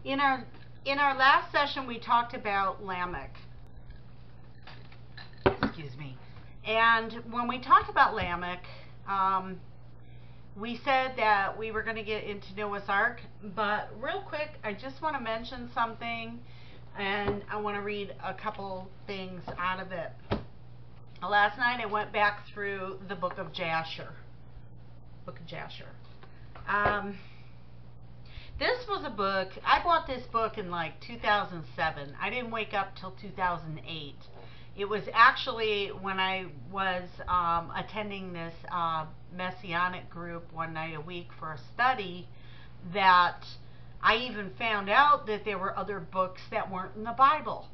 In our last session, we talked about Lamech. Excuse me. And when we talked about Lamech, we said that we were going to get into Noah's Ark. But real quick, I just want to mention something, and I want to read a couple things out of it. Last night, I went back through the book of Jasher. This was a book, I bought this book in like 2007. I didn't wake up till 2008. It was actually when I was attending this Messianic group one night a week for a study that I even found out that there were other books that weren't in the Bible.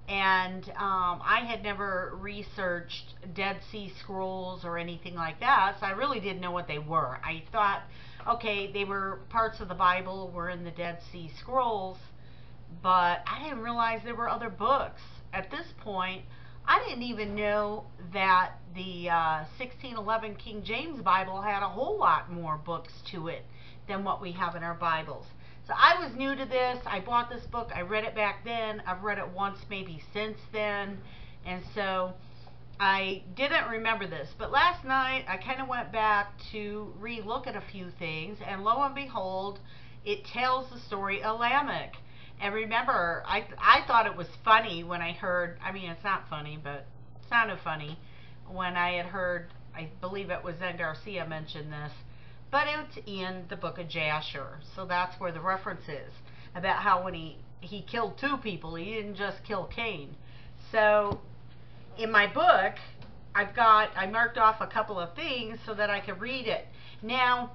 And I had never researched Dead Sea Scrolls or anything like that, so I really didn't know what they were. I thought, okay, they were parts of the Bible, were in the Dead Sea Scrolls, but I didn't realize there were other books. At this point, I didn't even know that the 1611 King James Bible had a whole lot more books to it than what we have in our Bibles. So I was new to this. I bought this book. I read it back then. I've read it once maybe since then. And so I didn't remember this. But last night I kind of went back to re-look at a few things. And lo and behold, it tells the story of Lamech. And remember, I thought it was funny when I heard, I mean, it's not funny, but it sounded funny when I had heard, I believe it was Zen Garcia mention this. But it's in the book of Jasher, so that's where the reference is, about how when he killed two people, he didn't just kill Cain. So in my book, I marked off a couple of things so that I could read it. Now,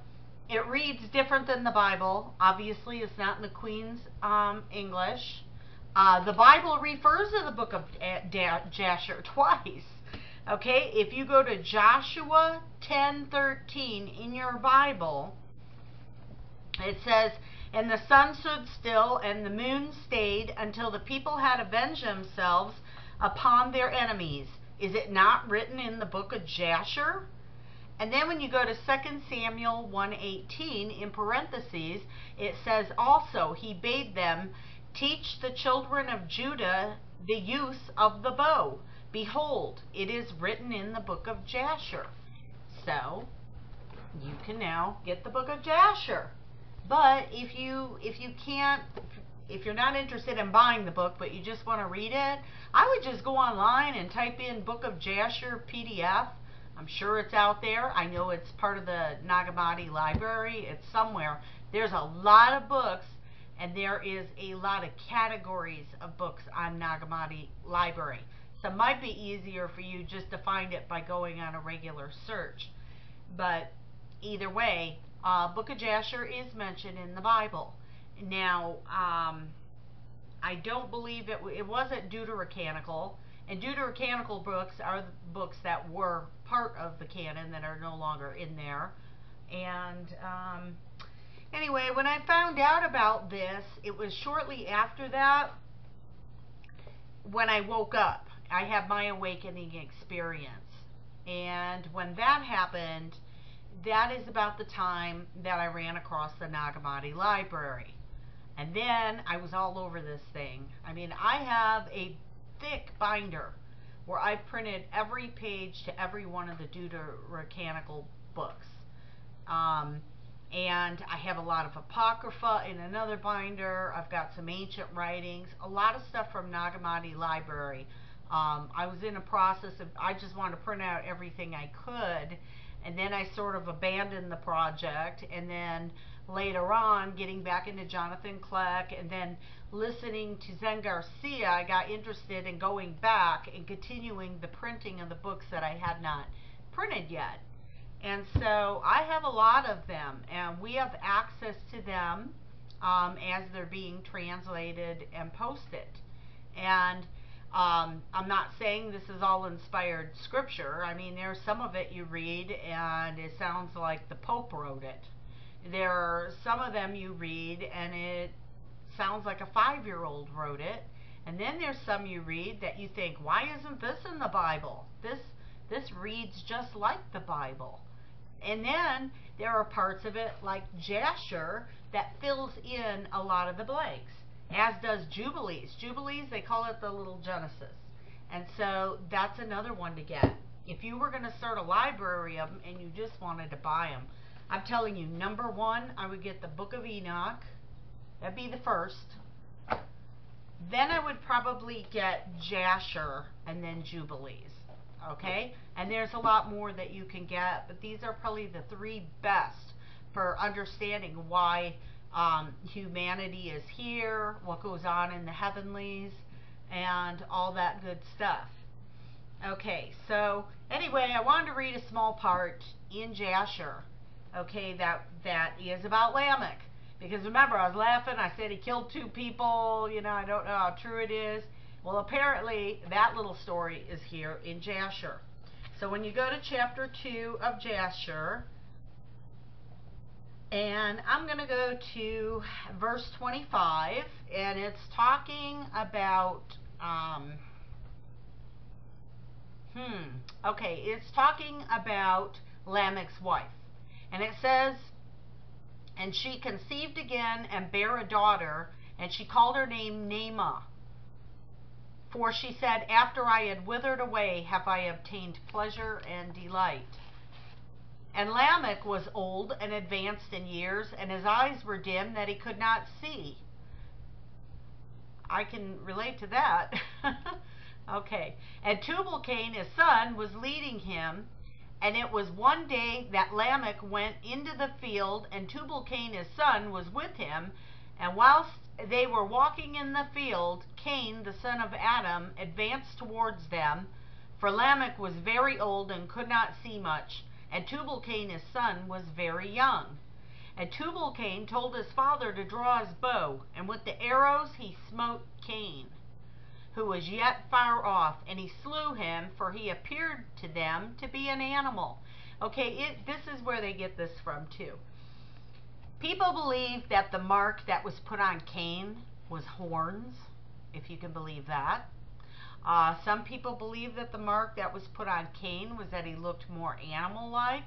it reads different than the Bible. Obviously, it's not in the Queen's English. The Bible refers to the book of Jasher twice. Okay, if you go to Joshua 10:13 in your Bible, it says, "And the sun stood still, and the moon stayed, until the people had avenged themselves upon their enemies. Is it not written in the book of Jasher?" And then when you go to 2 Samuel 1:18, in parentheses, it says, "Also he bade them teach the children of Judah the use of the bow. Behold, it is written in the book of Jasher." So you can now get the book of Jasher. But if you're not interested in buying the book, but you just want to read it, I would just go online and type in Book of Jasher PDF. I'm sure it's out there. I know it's part of the Nag Hammadi library. It's somewhere. There's a lot of books, and there is a lot of categories of books on Nag Hammadi library. So it might be easier for you just to find it by going on a regular search. But either way, Book of Jasher is mentioned in the Bible. Now, I don't believe it wasn't deuterocanonical. And deuterocanonical books are the books that were part of the canon that are no longer in there. And anyway, when I found out about this, it was shortly after that when I woke up. I had my awakening experience. And when that happened, that is about the time that I ran across the Nag Hammadi library. And then I was all over this thing. I mean, I have a thick binder where I printed every page to every one of the deuterocanonical books. And I have a lot of Apocrypha in another binder. I've got some ancient writings, a lot of stuff from Nag Hammadi library. I was in a process of, I just wanted to print out everything I could, and then I sort of abandoned the project, and then later on, getting back into Jonathan Kleck, and then listening to Zen Garcia, I got interested in going back and continuing the printing of the books that I had not printed yet. And so I have a lot of them, and we have access to them as they're being translated and posted. And I'm not saying this is all inspired scripture. I mean, there's some of it you read and it sounds like the Pope wrote it. There are some of them you read and it sounds like a 5-year-old wrote it. And then there's some you read that you think, why isn't this in the Bible? This reads just like the Bible. And then there are parts of it like Jasher that fills in a lot of the blanks, as does Jubilees. Jubilees, they call it the little Genesis. And so that's another one to get. If you were going to start a library of them and you just wanted to buy them, I'm telling you, number one, I would get the Book of Enoch. That'd be the first. Then I would probably get Jasher and then Jubilees. Okay? And there's a lot more that you can get, but these are probably the three best for understanding why humanity is here, what goes on in the heavenlies, and all that good stuff. Okay, so anyway, I wanted to read a small part in Jasher, okay, that is about Lamech. Because remember, I was laughing, I said he killed 2 people, you know, I don't know how true it is. Well, apparently, that little story is here in Jasher. So when you go to chapter 2 of Jasher, and I'm going to go to verse 25, and it's talking about, it's talking about Lamech's wife. And it says, and she conceived again and bare a daughter, and she called her name Naamah. For she said, after I had withered away, have I obtained pleasure and delight. And Lamech was old and advanced in years, and his eyes were dim that he could not see. I can relate to that. Okay. And Tubal-Cain, his son, was leading him. And it was one day that Lamech went into the field, and Tubal-Cain, his son, was with him. And whilst they were walking in the field, Cain, the son of Adam, advanced towards them. For Lamech was very old and could not see much, and Tubal-Cain, his son, was very young. And Tubal-Cain told his father to draw his bow, and with the arrows he smote Cain, who was yet far off, and he slew him, for he appeared to them to be an animal. Okay, this is where they get this from too. People believe that the mark that was put on Cain was horns, if you can believe that. Some people believe that the mark that was put on Cain was that he looked more animal-like,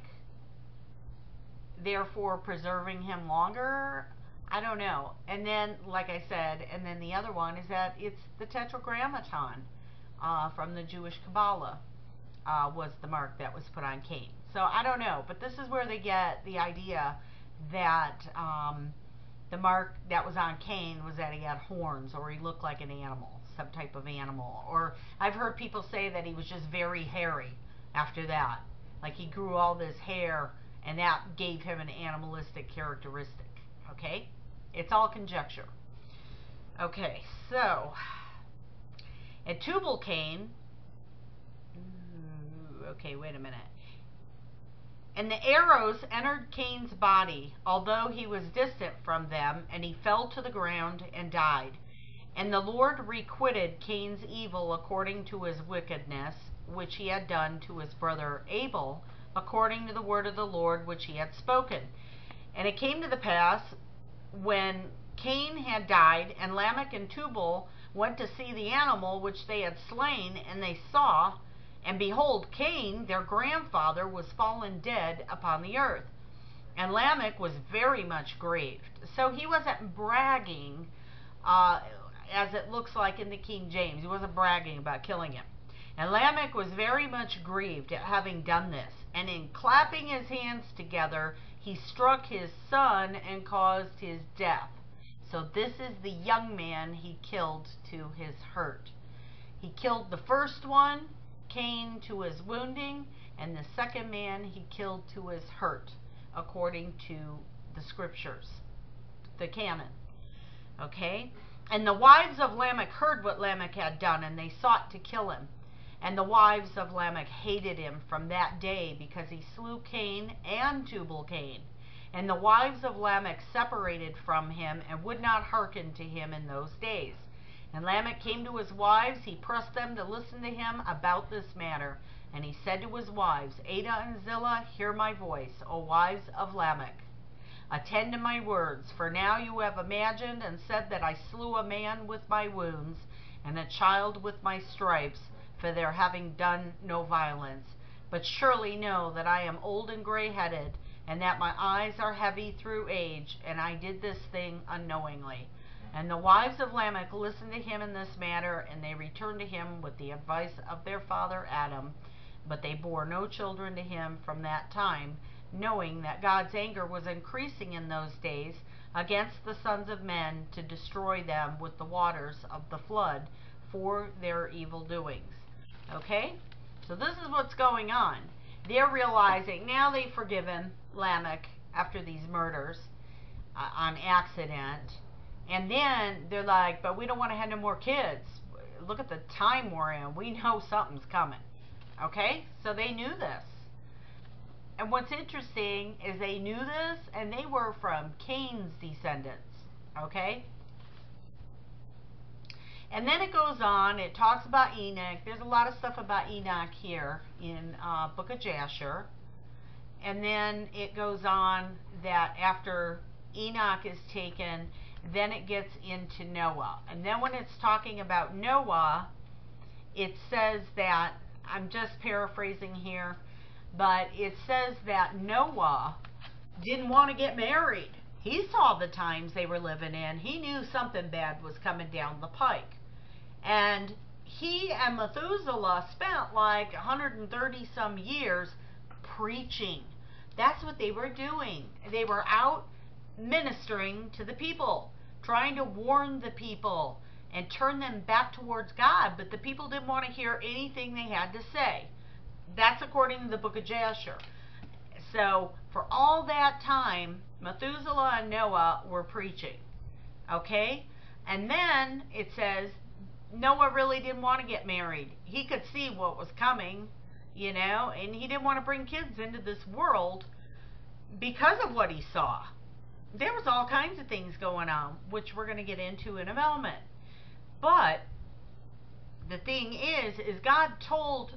therefore preserving him longer. I don't know. And then, like I said, and then the other one is that it's the Tetragrammaton from the Jewish Kabbalah was the mark that was put on Cain. So I don't know, but this is where they get the idea that the mark that was on Cain was that he had horns, or he looked like an animal, some type of animal. Or I've heard people say that he was just very hairy after that. Like he grew all this hair, and that gave him an animalistic characteristic. Okay? It's all conjecture. Okay, so, at Tubal-Cain, okay, wait a minute. And the arrows entered Cain's body, although he was distant from them, and he fell to the ground and died. And the Lord requited Cain's evil according to his wickedness, which he had done to his brother Abel, according to the word of the Lord which he had spoken. And it came to the pass, when Cain had died, and Lamech and Tubal went to see the animal which they had slain, and they saw, and behold, Cain, their grandfather, was fallen dead upon the earth. And Lamech was very much grieved. So he wasn't bragging, as it looks like in the King James. He wasn't bragging about killing him. And Lamech was very much grieved at having done this. And in clapping his hands together, he struck his son and caused his death. So this is the young man he killed to his hurt. He killed the first one, Cain, to his wounding, and the second man he killed to his hurt, according to the scriptures, the canon. Okay? And the wives of Lamech heard what Lamech had done, and they sought to kill him. And the wives of Lamech hated him from that day, because he slew Cain and Tubal-Cain. And the wives of Lamech separated from him, and would not hearken to him in those days. And Lamech came to his wives, he pressed them to listen to him about this matter. And he said to his wives, Ada and Zillah, hear my voice, O wives of Lamech. Attend to my words, for now you have imagined and said that I slew a man with my wounds, and a child with my stripes, for their having done no violence. But surely know that I am old and gray-headed, and that my eyes are heavy through age, and I did this thing unknowingly. And the wives of Lamech listened to him in this matter, and they returned to him with the advice of their father Adam. But they bore no children to him from that time, knowing that God's anger was increasing in those days against the sons of men to destroy them with the waters of the flood for their evil doings. Okay? So this is what's going on. They're realizing, now they've forgiven Lamech after these murders on accident. And then they're like, but we don't want to have no more kids. Look at the time we're in. We know something's coming. Okay? So they knew this. And what's interesting is they knew this, and they were from Cain's descendants. Okay? And then it goes on. It talks about Enoch. There's a lot of stuff about Enoch here in Book of Jasher. And then it goes on that after Enoch is taken, then it gets into Noah. And then when it's talking about Noah, it says that, I'm just paraphrasing here, but it says that Noah didn't want to get married. He saw the times they were living in. He knew something bad was coming down the pike. And he and Methuselah spent like 130 some years preaching. That's what they were doing. They were out ministering to the people, trying to warn the people and turn them back towards God. But the people didn't want to hear anything they had to say. That's according to the book of Jasher. So for all that time, Methuselah and Noah were preaching. Okay? And then it says Noah really didn't want to get married. He could see what was coming, you know, and he didn't want to bring kids into this world because of what he saw. There was all kinds of things going on, which we're going to get into in a moment. But the thing is God told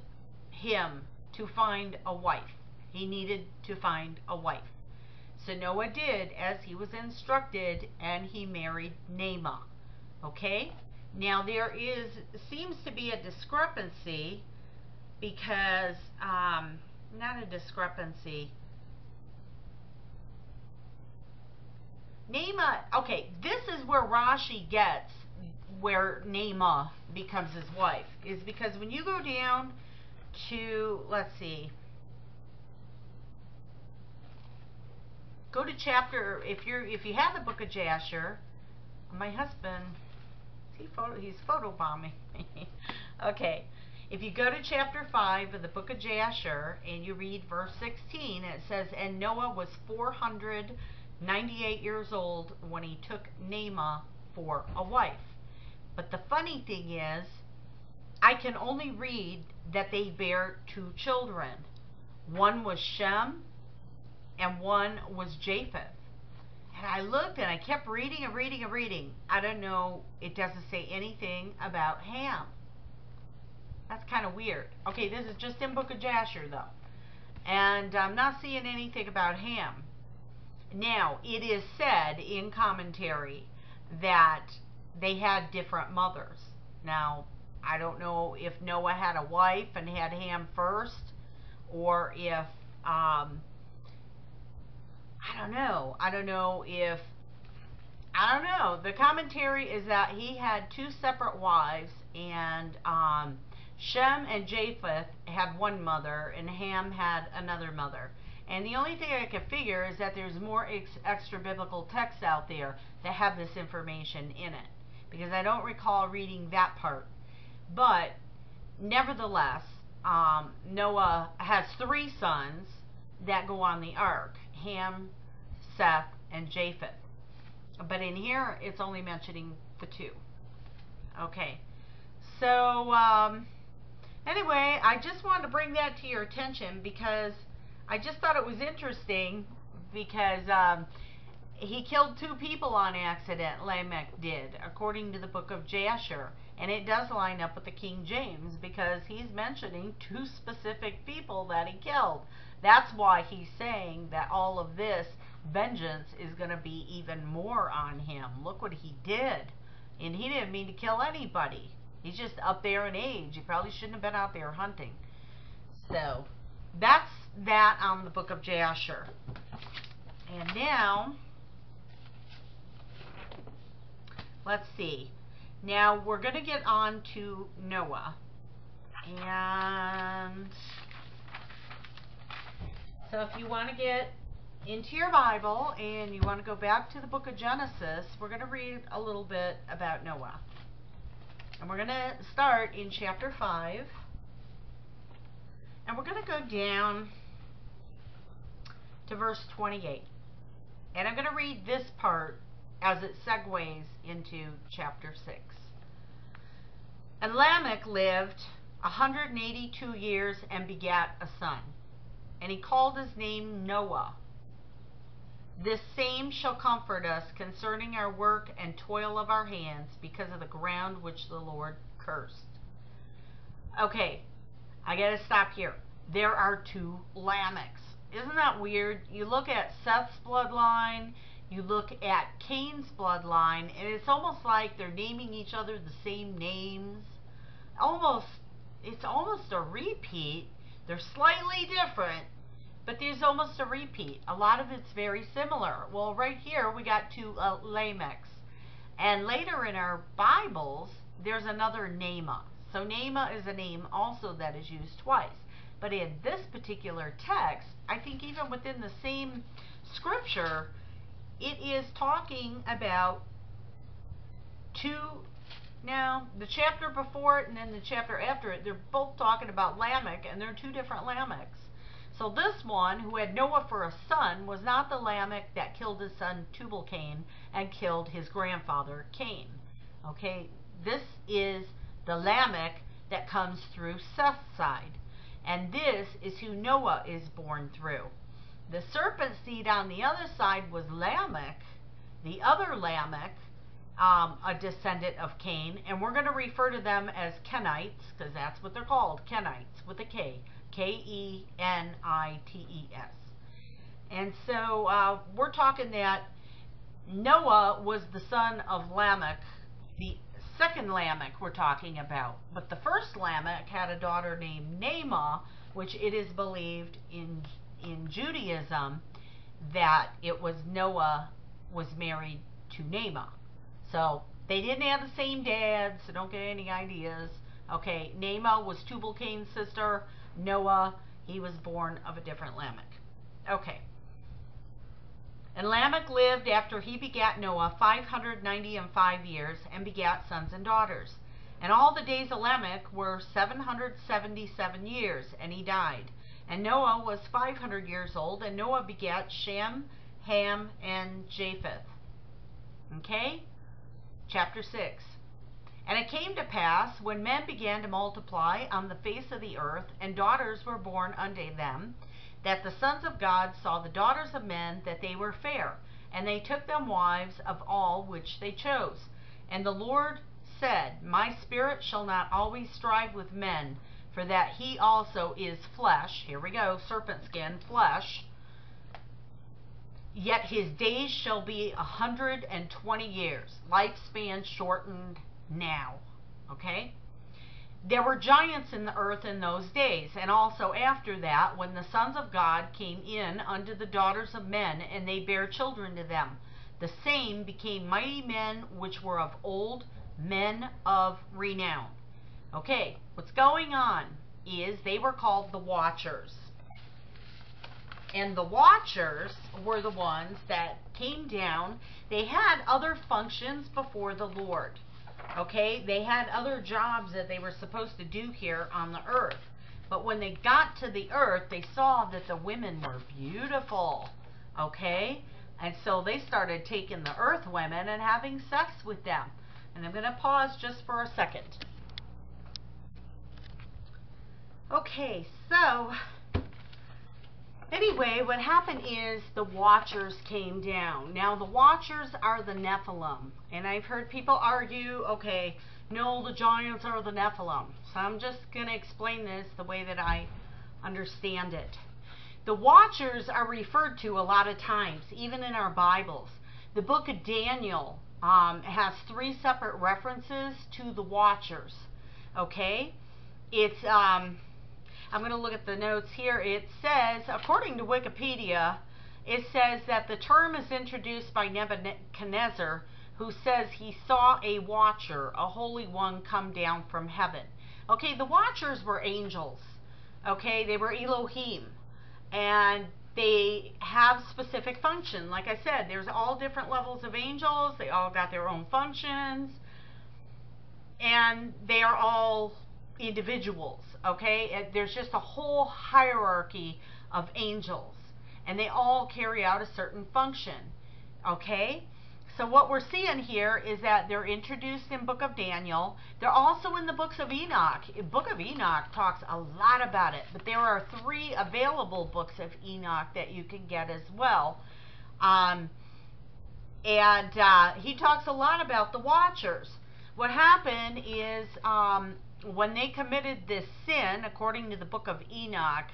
him to find a wife. He needed to find a wife. So Noah did as he was instructed, and he married Naamah. Okay? Now there seems to be a discrepancy because, not a discrepancy. Naamah, okay, this is where Rashi gets where Naamah becomes his wife, is because when you go down to, let's see, go to chapter, if you have the book of Jasher, my husband, he's photobombing me. Okay, if you go to chapter 5 of the book of Jasher and you read verse 16, it says, and Noah was 498 years old when he took Naamah for a wife. But the funny thing is, I can only read that they bear 2 children. One was Shem and one was Japheth. And I looked and I kept reading and reading and reading. I don't know, it doesn't say anything about Ham. That's kind of weird. Okay, this is just in Book of Jasher though. And I'm not seeing anything about Ham. Now, it is said in commentary that they had different mothers. Now, I don't know if Noah had a wife and had Ham first, or if, I don't know. The commentary is that he had 2 separate wives, and Shem and Japheth had one mother, and Ham had another mother. And the only thing I can figure is that there's more extra biblical texts out there that have this information in it, because I don't recall reading that part. But nevertheless, Noah has 3 sons that go on the ark: Ham, Seth, and Japheth. But in here, it's only mentioning the 2. Okay. So, anyway, I just wanted to bring that to your attention because I just thought it was interesting, because he killed 2 people on accident, Lamech did, according to the book of Jasher. And it does line up with the King James, because he's mentioning 2 specific people that he killed. That's why he's saying that all of this vengeance is going to be even more on him. Look what he did. And he didn't mean to kill anybody. He's just up there in age. He probably shouldn't have been out there hunting. So, that's that on the book of Jasher. And now, let's see. Now we're going to get on to Noah. And so if you want to get into your Bible and you want to go back to the book of Genesis, we're going to read a little bit about Noah. And we're going to start in chapter 5. And we're going to go down to verse 28. And I'm going to read this part as it segues into chapter 6. And Lamech lived 182 years and begat a son. And he called his name Noah. This same shall comfort us concerning our work and toil of our hands, because of the ground which the Lord cursed. Okay, I gotta stop here. There are two Lamechs. Isn't that weird? You look at Seth's bloodline, you look at Cain's bloodline, and it's almost like they're naming each other the same names. It's almost a repeat. They're slightly different, but there's almost a repeat. A lot of it's very similar. Well, right here we got two Lamechs. And later in our Bibles, there's another Nama. So Nama is a name also that is used twice. But in this particular text, I think even within the same scripture, it is talking about two. Now, the chapter before it and then the chapter after it, they're both talking about Lamech, and they're two different Lamechs. So this one, who had Noah for a son, was not the Lamech that killed his son Tubal-Cain and killed his grandfather Cain. Okay, this is the Lamech that comes through Seth's side. And this is who Noah is born through. The serpent seed on the other side was Lamech, the other Lamech, a descendant of Cain, and we're going to refer to them as Kenites, because that's what they're called, Kenites, with a K, K-E-N-I-T-E-S. And so we're talking that Noah was the son of Lamech, the second Lamech we're talking about. But the first Lamech had a daughter named Nama, which it is believed in Judaism that it was Noah was married to Nama. So they didn't have the same dad, so don't get any ideas. Okay, Nama was Tubal-Cain's sister. Noah, he was born of a different Lamech. Okay. And Lamech lived after he begat Noah 595 years and begat sons and daughters. And all the days of Lamech were 777 years, and he died. And Noah was 500 years old, and Noah begat Shem, Ham, and Japheth. Okay? Chapter 6. And it came to pass, when men began to multiply on the face of the earth, and daughters were born unto them, that the sons of God saw the daughters of men, that they were fair, and they took them wives of all which they chose. And the Lord said, My spirit shall not always strive with men, for that he also is flesh. Here we go, serpent skin, flesh. Yet his days shall be 120 years. Lifespan shortened now. Okay? There were giants in the earth in those days, and also after that, when the sons of God came in unto the daughters of men, and they bare children to them. The same became mighty men which were of old, men of renown. Okay, what's going on is they were called the Watchers. And the Watchers were the ones that came down. They had other functions before the Lord. Okay, they had other jobs that they were supposed to do here on the earth. But when they got to the earth, they saw that the women were beautiful. Okay, and so they started taking the earth women and having sex with them. And I'm going to pause just for a second. Okay, so anyway, what happened is the Watchers came down. Now, the Watchers are the Nephilim. And I've heard people argue, okay, no, the giants are the Nephilim. So I'm just going to explain this the way that I understand it. The Watchers are referred to a lot of times, even in our Bibles. The book of Daniel has 3 separate references to the Watchers. Okay? It's, I'm going to look at the notes here. It says, according to Wikipedia, it says that the term is introduced by Nebuchadnezzar, who says he saw a watcher, a holy one, come down from heaven. Okay, the watchers were angels. Okay, they were Elohim. And they have specific function. Like I said, there's all different levels of angels. They all got their own functions. And they are all individuals. Okay, there's just a whole hierarchy of angels. And they all carry out a certain function. Okay? So what we're seeing here is that they're introduced in Book of Daniel. They're also in the books of Enoch. Book of Enoch talks a lot about it, but there are 3 available books of Enoch that you can get as well. He talks a lot about the Watchers. What happened is when they committed this sin, according to the Book of Enoch,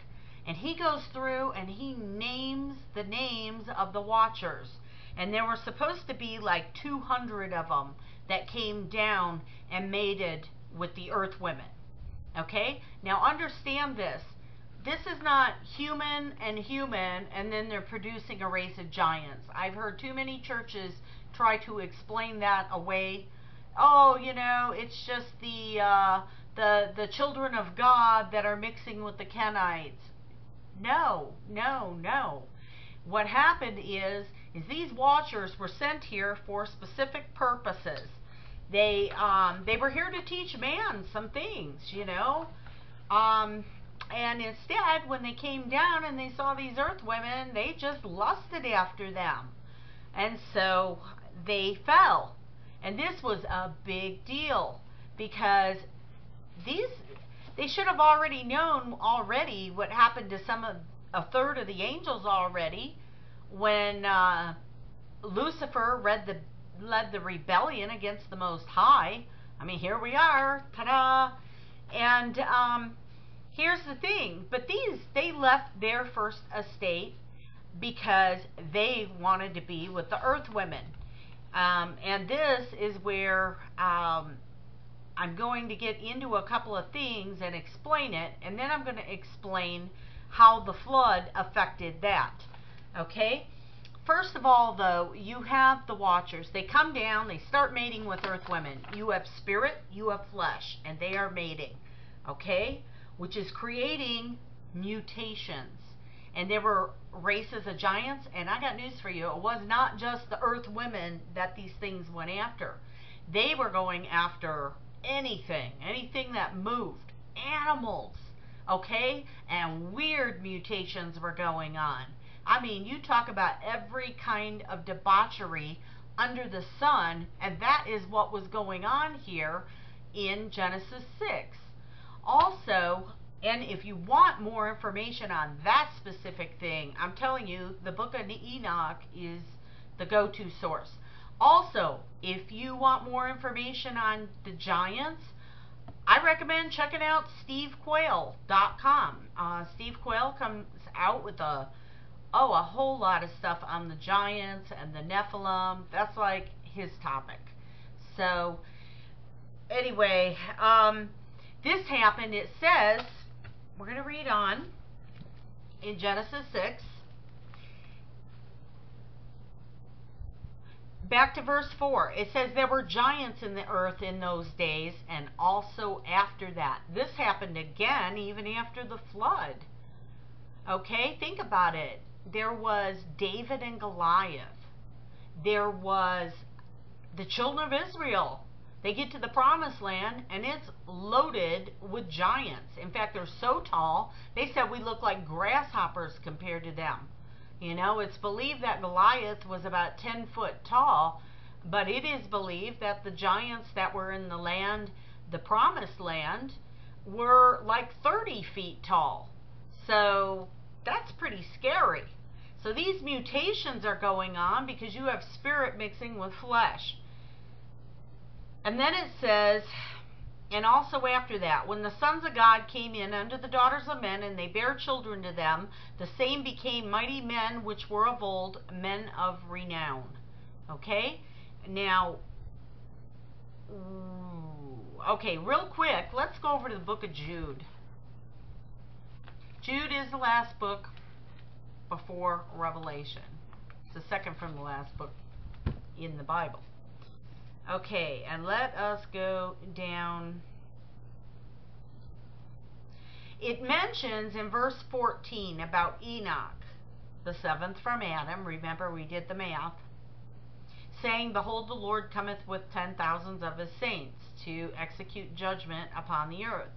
and he goes through and he names the names of the Watchers. And there were supposed to be like 200 of them that came down and mated with the earth women. Okay? Now understand this. This is not human, and then they're producing a race of giants. I've heard too many churches try to explain that away. Oh, you know, it's just the children of God that are mixing with the Kenites. No, no, no. What happened is these watchers were sent here for specific purposes. They were here to teach man some things, you know. And instead, when they came down and they saw these earth women, they just lusted after them. And so they fell. And this was a big deal because they should have already known what happened to a third of the angels already when Lucifer led the rebellion against the Most High. I mean, here we are, ta-da! And here's the thing, but they left their first estate because they wanted to be with the earth women. And this is where I'm going to get into a couple of things and explain it, and then I'm going to explain how the flood affected that. Okay? First of all, though, you have the Watchers. They come down, they start mating with earth women. You have spirit, you have flesh, and they are mating. Okay? Which is creating mutations. And there were races of giants, and I got news for you. It was not just the earth women that these things went after. They were going after anything that moved, animals, okay? And weird mutations were going on. I mean, you talk about every kind of debauchery under the sun, and that is what was going on here in Genesis 6. Also, and if you want more information on that specific thing, I'm telling you, the book of Enoch is the go-to source. Also, if you want more information on the giants, I recommend checking out stevequayle.com. Steve Quayle comes out with a whole lot of stuff on the giants and the Nephilim. That's like his topic. So, anyway, this happened, it says, we're going to read on in Genesis 6. Back to verse 4. It says, there were giants in the earth in those days, and also after that. This happened again, even after the flood. Okay, think about it. There was David and Goliath. There was the children of Israel. They get to the promised land, and it's loaded with giants. In fact, they're so tall, they said we look like grasshoppers compared to them. You know, it's believed that Goliath was about 10 foot tall, but it is believed that the giants that were in the land, the promised land, were like 30 feet tall. So that's pretty scary. So these mutations are going on because you have spirit mixing with flesh. And then it says, and also after that, when the sons of God came in unto the daughters of men, and they bare children to them, the same became mighty men which were of old, men of renown. Okay? Now, okay, real quick, let's go over to the book of Jude. Jude is the last book before Revelation. It's the second from the last book in the Bible. Okay, and let us go down. It mentions in verse 14 about Enoch, the seventh from Adam. Remember, we did the math. Saying, behold, the Lord cometh with 10,000s of his saints to execute judgment upon the earth.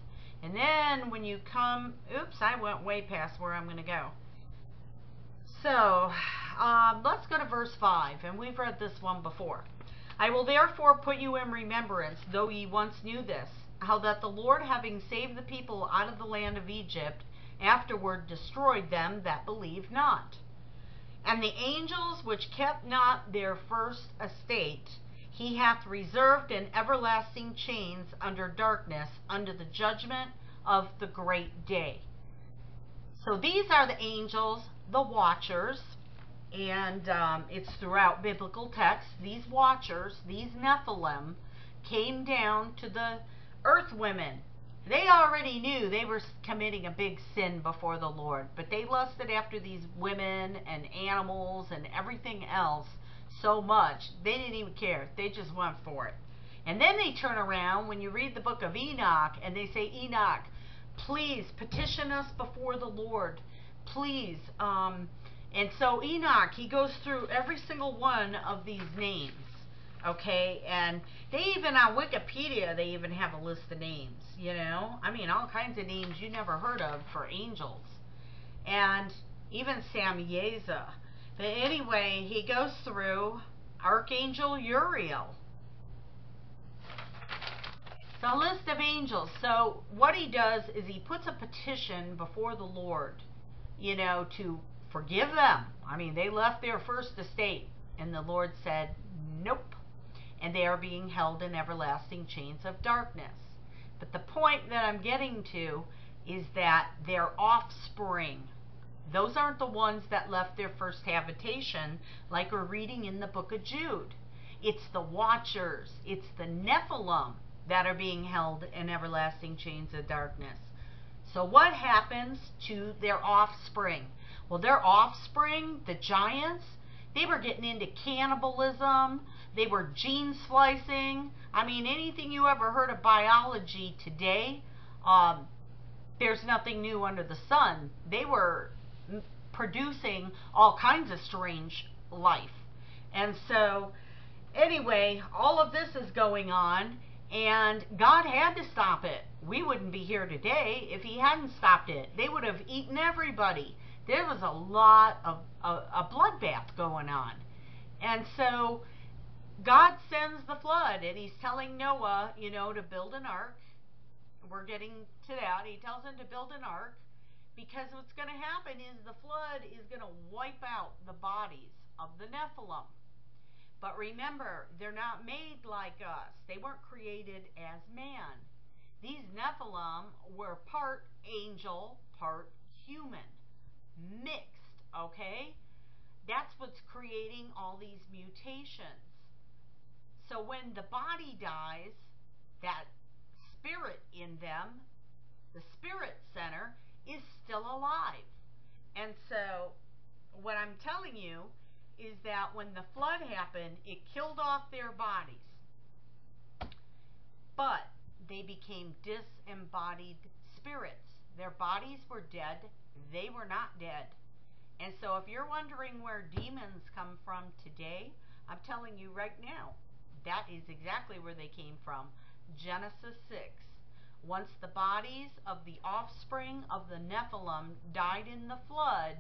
And then when you come, oops, I went way past where I'm going to go. So, let's go to verse 5, and we've read this one before. I will therefore put you in remembrance, though ye once knew this, how that the Lord, having saved the people out of the land of Egypt, afterward destroyed them that believed not. And the angels which kept not their first estate, he hath reserved in everlasting chains under darkness, unto the judgment of the great day. So these are the angels, the watchers, and it's throughout biblical texts. These watchers, these Nephilim, came down to the earth women. They already knew they were committing a big sin before the Lord, but they lusted after these women and animals and everything else so much, they didn't even care. They just went for it. And then they turn around when you read the book of Enoch, and they say, Enoch, please petition us before the Lord. Please. And so Enoch, he goes through every single one of these names. Okay, and they even on Wikipedia, they even have a list of names, you know. I mean, all kinds of names you never heard of for angels. And even Samyeza. But anyway, he goes through Archangel Uriel. So a list of angels. So what he does is he puts a petition before the Lord, you know, to forgive them. I mean, they left their first estate, and the Lord said, nope. And they are being held in everlasting chains of darkness. But the point that I'm getting to is that their offspring, those aren't the ones that left their first habitation like we're reading in the book of Jude. It's the watchers, it's the Nephilim that are being held in everlasting chains of darkness. So what happens to their offspring? Well, their offspring, the giants, they were getting into cannibalism. They were gene splicing. I mean, anything you ever heard of biology today, there's nothing new under the sun. They were producing all kinds of strange life. And so, anyway, all of this is going on, and God had to stop it. We wouldn't be here today if he hadn't stopped it. They would have eaten everybody. There was a lot of a bloodbath going on. And so God sends the flood, and he's telling Noah, you know, to build an ark. We're getting to that. He tells him to build an ark because what's going to happen is the flood is going to wipe out the bodies of the Nephilim. But remember, they're not made like us. They weren't created as man. These Nephilim were part angel, part human, mixed, okay? That's what's creating all these mutations. So when the body dies, that spirit in them, the spirit center, is still alive. And so what I'm telling you is that when the flood happened, it killed off their bodies. But they became disembodied spirits. Their bodies were dead. They were not dead. And so if you're wondering where demons come from today, I'm telling you right now, that is exactly where they came from. Genesis 6. Once the bodies of the offspring of the Nephilim died in the flood,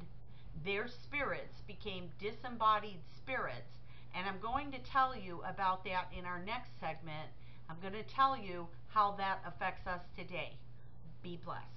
their spirits became disembodied spirits. And I'm going to tell you about that in our next segment. I'm going to tell you how that affects us today. Be blessed.